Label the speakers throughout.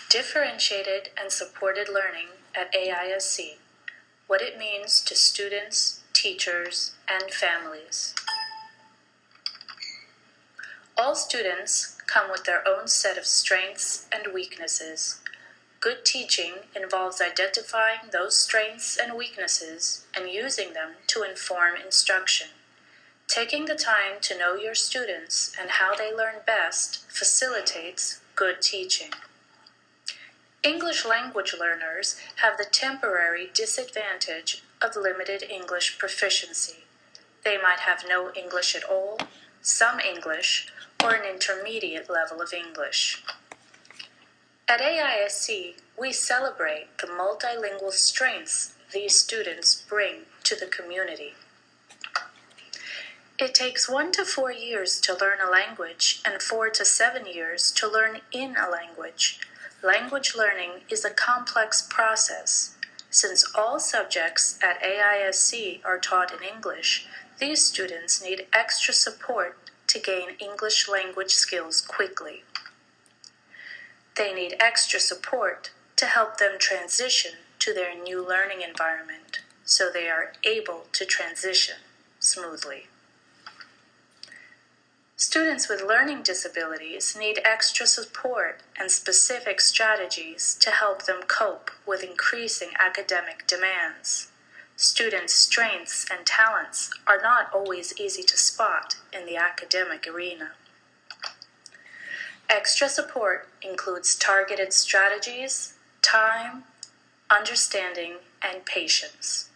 Speaker 1: Differentiated and supported learning at AISC, what it means to students, teachers, and families. All students come with their own set of strengths and weaknesses. Good teaching involves identifying those strengths and weaknesses and using them to inform instruction. Taking the time to know your students and how they learn best facilitates good teaching. English language learners have the temporary disadvantage of limited English proficiency. They might have no English at all, some English, or an intermediate level of English. At AISC, we celebrate the multilingual strengths these students bring to the community. It takes 1 to 4 years to learn a language and 4 to 7 years to learn in a language. Language learning is a complex process. Since all subjects at AISC are taught in English, these students need extra support to gain English language skills quickly. They need extra support to help them transition to their new learning environment so they are able to transition smoothly. Students with learning disabilities need extra support and specific strategies to help them cope with increasing academic demands. Students' strengths and talents are not always easy to spot in the academic arena. Extra support includes targeted strategies, time, understanding, and patience.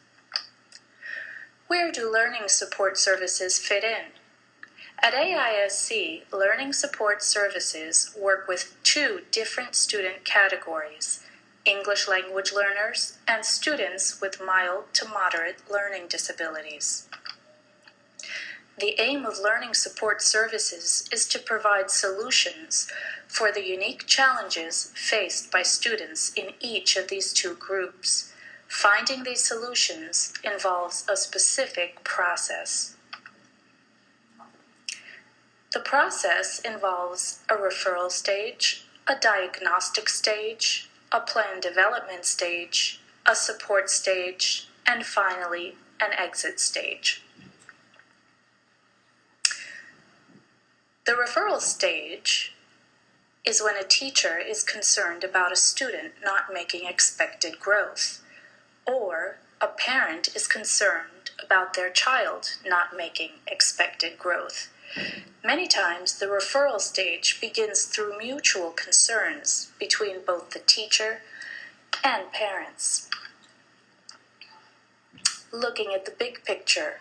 Speaker 1: Where do learning support services fit in? At AISC, Learning Support Services work with 2 different student categories: English language learners and students with mild to moderate learning disabilities. The aim of Learning Support Services is to provide solutions for the unique challenges faced by students in each of these 2 groups. Finding these solutions involves a specific process. The process involves a referral stage, a diagnostic stage, a plan development stage, a support stage, and finally, an exit stage. The referral stage is when a teacher is concerned about a student not making expected growth, or a parent is concerned about their child not making expected growth. Many times, the referral stage begins through mutual concerns between both the teacher and parents. Looking at the big picture,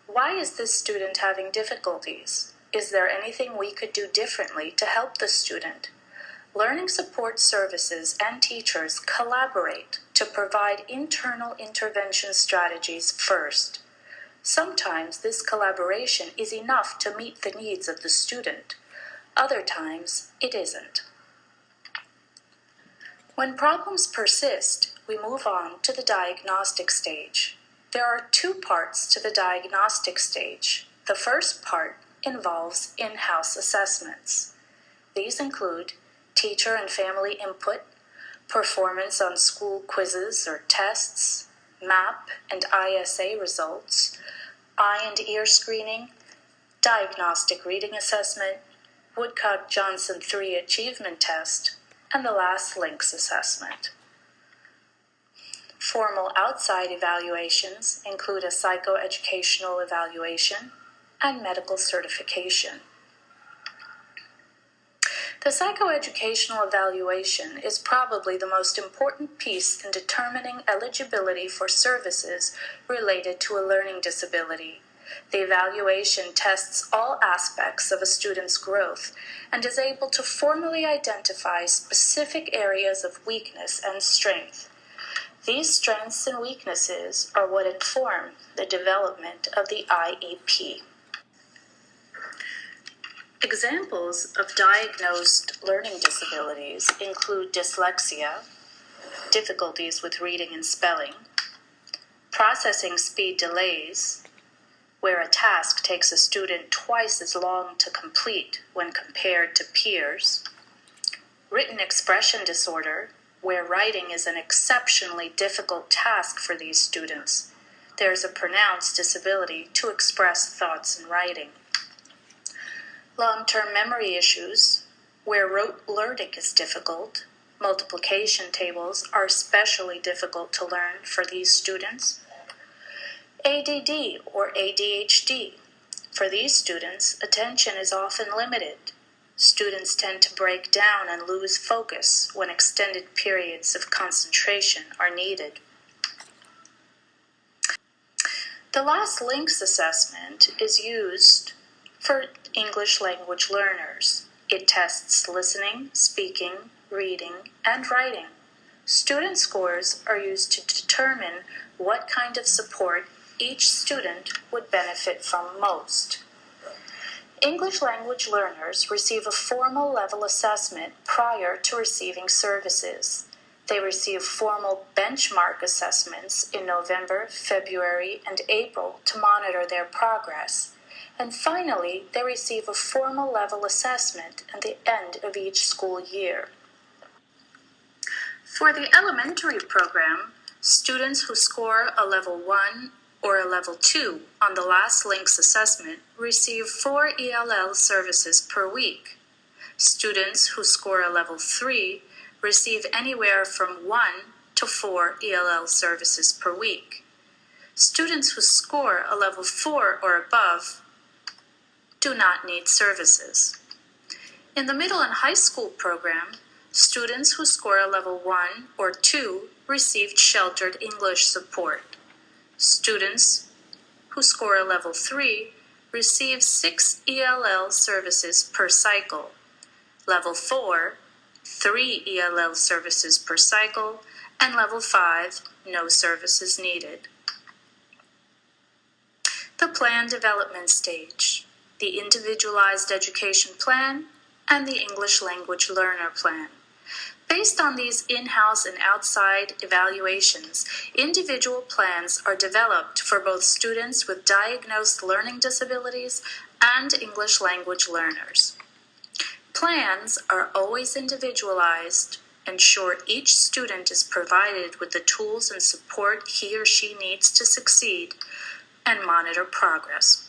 Speaker 1: why is this student having difficulties? Is there anything we could do differently to help the student? Learning support services and teachers collaborate to provide internal intervention strategies first. Sometimes this collaboration is enough to meet the needs of the student. Other times, it isn't. When problems persist, we move on to the diagnostic stage. There are 2 parts to the diagnostic stage. The first part involves in-house assessments. These include teacher and family input, performance on school quizzes or tests, MAP and ISA results, eye and ear screening, diagnostic reading assessment, Woodcock-Johnson 3 achievement test, and the last links assessment. Formal outside evaluations include a psychoeducational evaluation and medical certification. The psychoeducational evaluation is probably the most important piece in determining eligibility for services related to a learning disability. The evaluation tests all aspects of a student's growth and is able to formally identify specific areas of weakness and strength. These strengths and weaknesses are what inform the development of the IEP. Examples of diagnosed learning disabilities include dyslexia, difficulties with reading and spelling, processing speed delays, where a task takes a student twice as long to complete when compared to peers, written expression disorder, where writing is an exceptionally difficult task for these students. There is a pronounced disability to express thoughts in writing. Long-term memory issues, where rote learning is difficult. Multiplication tables are especially difficult to learn for these students. ADD or ADHD. For these students, attention is often limited. Students tend to break down and lose focus when extended periods of concentration are needed. The last links assessment is used for English language learners. It tests listening, speaking, reading, and writing. Student scores are used to determine what kind of support each student would benefit from most. English language learners receive a formal level assessment prior to receiving services. They receive formal benchmark assessments in November, February, and April to monitor their progress. And finally, they receive a formal level assessment at the end of each school year. For the elementary program, students who score a level 1 or a level 2 on the last links assessment receive 4 ELL services per week. Students who score a level 3 receive anywhere from 1 to 4 ELL services per week. Students who score a level 4 or above do not need services. In the middle and high school program, students who score a level 1 or 2 received sheltered English support. Students who score a level 3 receive 6 ELL services per cycle. Level 4, 3 ELL services per cycle, and level 5, no services needed. The plan development stage, the individualized education plan, and the English language learner plan. Based on these in-house and outside evaluations, individual plans are developed for both students with diagnosed learning disabilities and English language learners. Plans are always individualized, ensure each student is provided with the tools and support he or she needs to succeed, and monitor progress.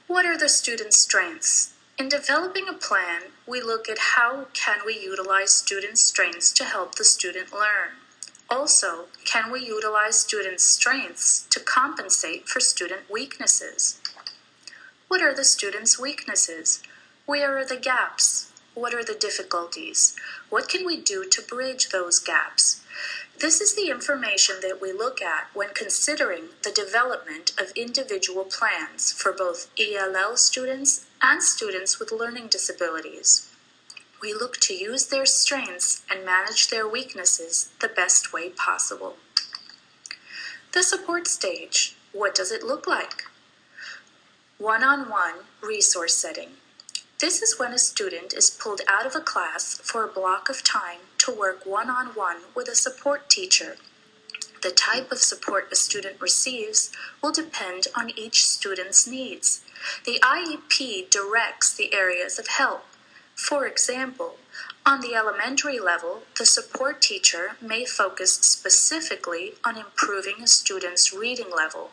Speaker 1: What are the student's strengths? In developing a plan, we look at how can we utilize students' strengths to help the student learn. Also, can we utilize students' strengths to compensate for student weaknesses? What are the students' weaknesses? Where are the gaps? What are the difficulties? What can we do to bridge those gaps? This is the information that we look at when considering the development of individual plans for both ELL students and students with learning disabilities. We look to use their strengths and manage their weaknesses the best way possible. The support stage, what does it look like? One-on-one resource setting. This is when a student is pulled out of a class for a block of time to work one-on-one with a support teacher. The type of support a student receives will depend on each student's needs. The IEP directs the areas of help. For example, on the elementary level, the support teacher may focus specifically on improving a student's reading level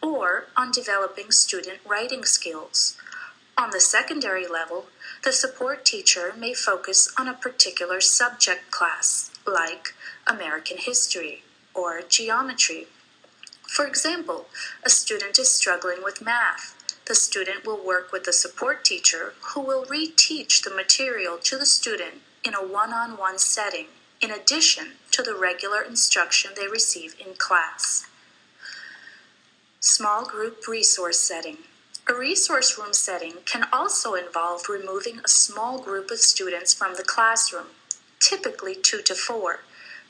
Speaker 1: or on developing student writing skills. On the secondary level, the support teacher may focus on a particular subject class, like American history or geometry. For example, a student is struggling with math. The student will work with the support teacher who will reteach the material to the student in a one-on-one setting, in addition to the regular instruction they receive in class. Small group resource setting. A resource room setting can also involve removing a small group of students from the classroom, typically 2 to 4.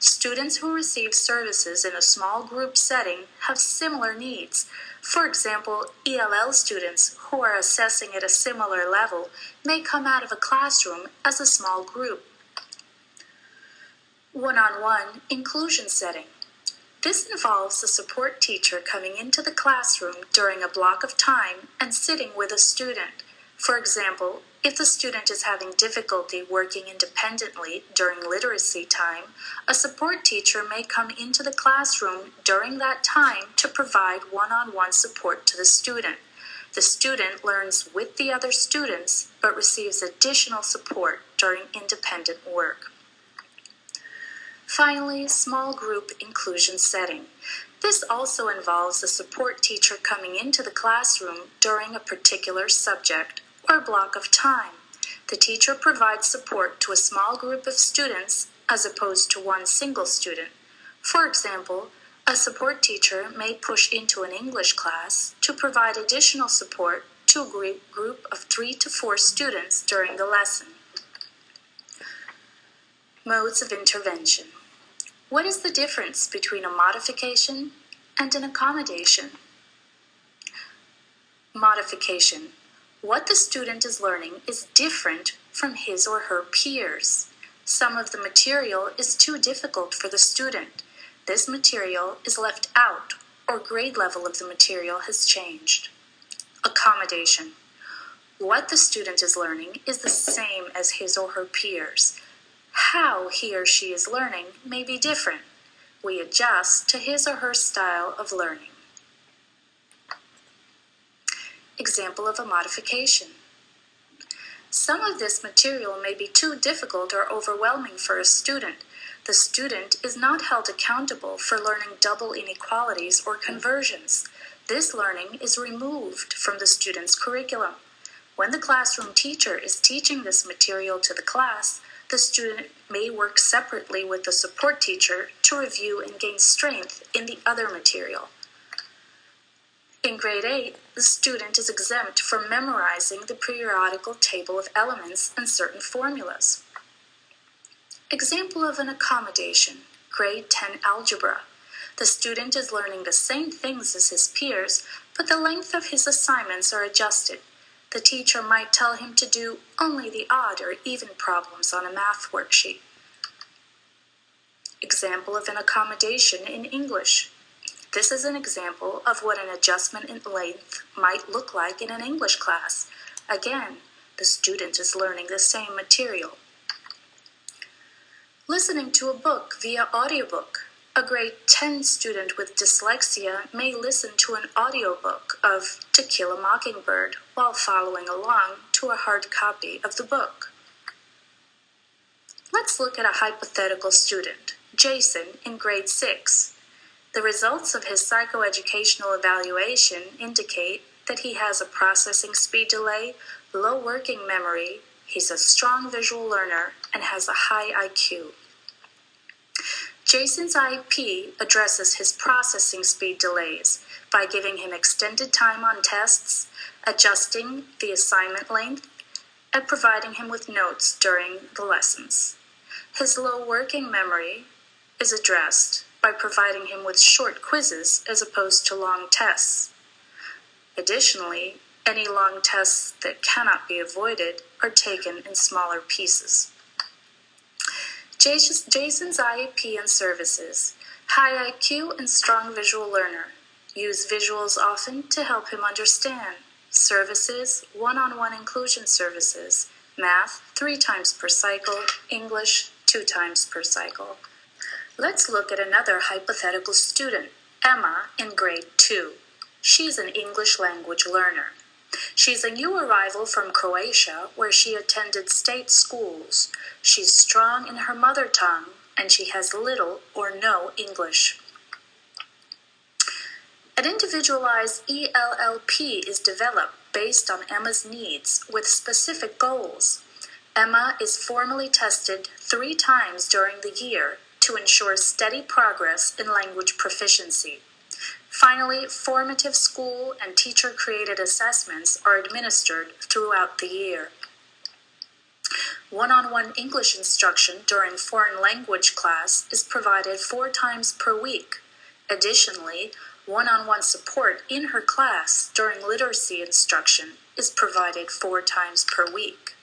Speaker 1: Students who receive services in a small group setting have similar needs. For example, ELL students who are assessing at a similar level may come out of a classroom as a small group. One-on-one inclusion setting. This involves the support teacher coming into the classroom during a block of time and sitting with a student. For example, If the student is having difficulty working independently during literacy time, a support teacher may come into the classroom during that time to provide one-on-one support to the student. The student learns with the other students but receives additional support during independent work. Finally, small group inclusion setting. This also involves a support teacher coming into the classroom during a particular subject or block of time. The teacher provides support to a small group of students as opposed to one single student. For example, a support teacher may push into an English class to provide additional support to a group of 3 to 4 students during the lesson. Modes of intervention. What is the difference between a modification and an accommodation? Modification. What the student is learning is different from his or her peers. Some of the material is too difficult for the student. This material is left out, or grade level of the material has changed. Accommodation. What the student is learning is the same as his or her peers. How he or she is learning may be different. We adjust to his or her style of learning. Example of a modification. Some of this material may be too difficult or overwhelming for a student. The student is not held accountable for learning double inequalities or conversions. This learning is removed from the student's curriculum. When the classroom teacher is teaching this material to the class, the student may work separately with the support teacher to review and gain strength in the other material. In grade 8, the student is exempt from memorizing the periodical table of elements and certain formulas. Example of an accommodation, grade 10 algebra. The student is learning the same things as his peers, but the length of his assignments are adjusted. The teacher might tell him to do only the odd or even problems on a math worksheet. Example of an accommodation in English. This is an example of what an adjustment in length might look like in an English class. Again, the student is learning the same material. Listening to a book via audiobook. A grade 10 student with dyslexia may listen to an audiobook of To Kill a Mockingbird while following along to a hard copy of the book. Let's look at a hypothetical student, Jason, in grade 6. The results of his psychoeducational evaluation indicate that he has a processing speed delay, low working memory, he's a strong visual learner, and has a high IQ. Jason's IEP addresses his processing speed delays by giving him extended time on tests, adjusting the assignment length, and providing him with notes during the lessons. His low working memory is addressed by providing him with short quizzes as opposed to long tests. Additionally, any long tests that cannot be avoided are taken in smaller pieces. Jason's IEP and services. High IQ and strong visual learner. Use visuals often to help him understand. Services, one-on-one inclusion services. Math, 3 times per cycle. English, 2 times per cycle. Let's look at another hypothetical student, Emma, in grade 2. She's an English language learner. She's a new arrival from Croatia, where she attended state schools. She's strong in her mother tongue, and she has little or no English. An individualized ELLP is developed based on Emma's needs with specific goals. Emma is formally tested 3 times during the year to ensure steady progress in language proficiency. Finally, formative school and teacher-created assessments are administered throughout the year. One-on-one English instruction during foreign language class is provided 4 times per week. Additionally, one-on-one support in her class during literacy instruction is provided 4 times per week.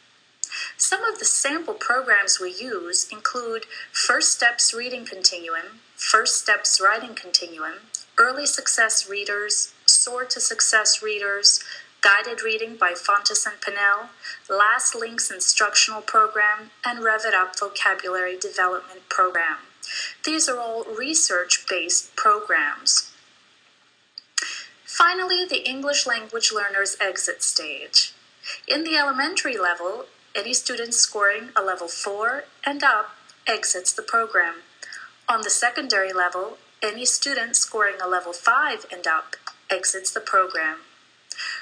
Speaker 1: Some of the sample programs we use include First Steps Reading Continuum, First Steps Writing Continuum, Early Success Readers, Soar to Success Readers, Guided Reading by Fontes and Pinnell, Last Links Instructional Program, and Rev It Up Vocabulary Development Program. These are all research-based programs. Finally, the English Language Learners Exit Stage. In the elementary level, any student scoring a level 4 and up exits the program. On the secondary level, any student scoring a level 5 and up exits the program.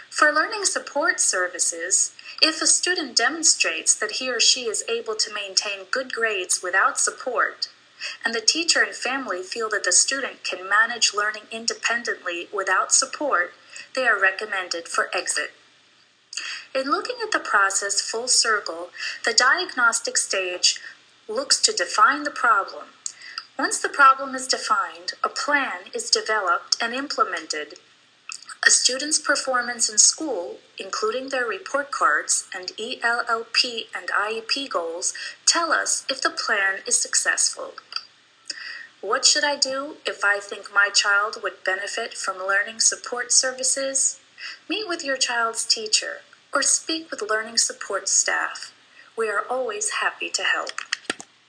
Speaker 1: For learning support services, if a student demonstrates that he or she is able to maintain good grades without support, and the teacher and family feel that the student can manage learning independently without support, they are recommended for exit. In looking at the process full circle, the diagnostic stage looks to define the problem. Once the problem is defined, a plan is developed and implemented. A student's performance in school, including their report cards and ELLP and IEP goals, tell us if the plan is successful. What should I do if I think my child would benefit from learning support services? Meet with your child's teacher or speak with learning support staff. We are always happy to help.